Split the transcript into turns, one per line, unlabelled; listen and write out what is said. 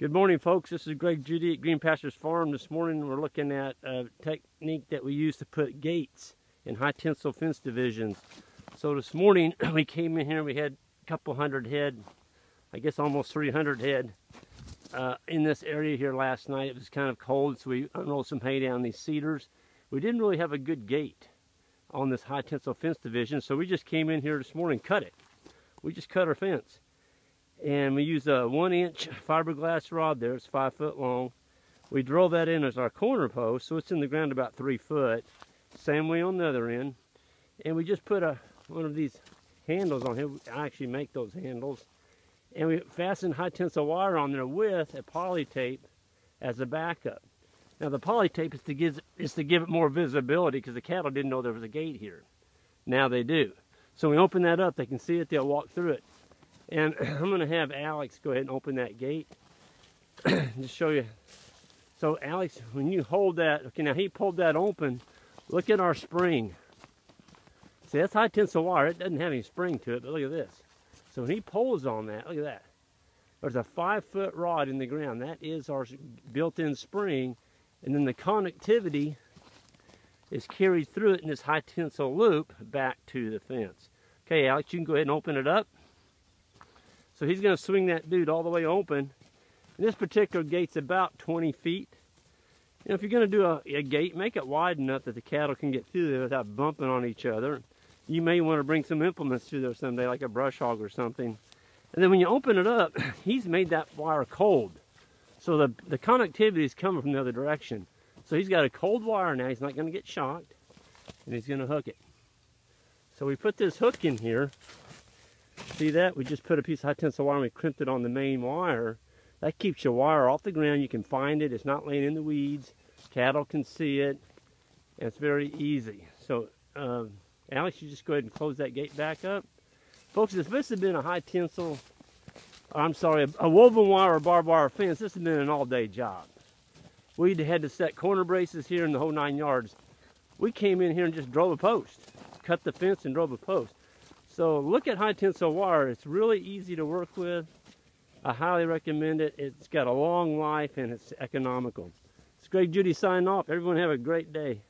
Good morning, folks. This is Judy at Green Pastures Farm. This morning we're looking at a technique that we use to put gates in high tensile fence divisions. So this morning we came in here, we had a couple hundred head, I guess almost 300 head in this area here last night. It was kind of cold, so we unrolled some hay down these cedars. We didn't really have a good gate on this high tensile fence division, so we just came in here this morning and cut it. We just cut our fence. And we used a 1-inch fiberglass rod there. It's 5 foot long. We drove that in as our corner post, so it's in the ground about 3 foot. Same way on the other end. And we just put one of these handles on here. I actually make those handles. And we fastened high tensile wire on there with a poly tape as a backup. Now the poly tape is to give it more visibility because the cattle didn't know there was a gate here. Now they do. So when we open that up, they can see it, they'll walk through it. And I'm going to have Alex go ahead and open that gate. Just show you. So Alex, when you hold that, okay, now he pulled that open. Look at our spring. See, that's high tensile wire. It doesn't have any spring to it, but look at this. So when he pulls on that, look at that. There's a 5 foot rod in the ground. That is our built-in spring. And then the connectivity is carried through it in this high tensile loop back to the fence. Okay, Alex, you can go ahead and open it up. So he's going to swing that dude all the way open. And this particular gate's about 20 feet. You know, if you're going to do a gate, make it wide enough that the cattle can get through there without bumping on each other. You may want to bring some implements through there someday, like a brush hog or something. And then when you open it up, he's made that wire cold. So the connectivity is coming from the other direction. So he's got a cold wire now. He's not going to get shocked. And he's going to hook it. So we put this hook in here. See that? We just put a piece of high tensile wire and we crimped it on the main wire. That keeps your wire off the ground. You can find it. It's not laying in the weeds. Cattle can see it. And it's very easy. So, Alex, you just go ahead and close that gate back up. Folks, if this had been a high tensile, a woven wire or barbed wire fence, this has been an all-day job. We'd had to set corner braces here in the whole 9 yards. We came in here and just drove a post. Cut the fence and drove a post. So look at high tensile wire. It's really easy to work with. I highly recommend it. It's got a long life and it's economical. It's Judy signing off. Everyone have a great day.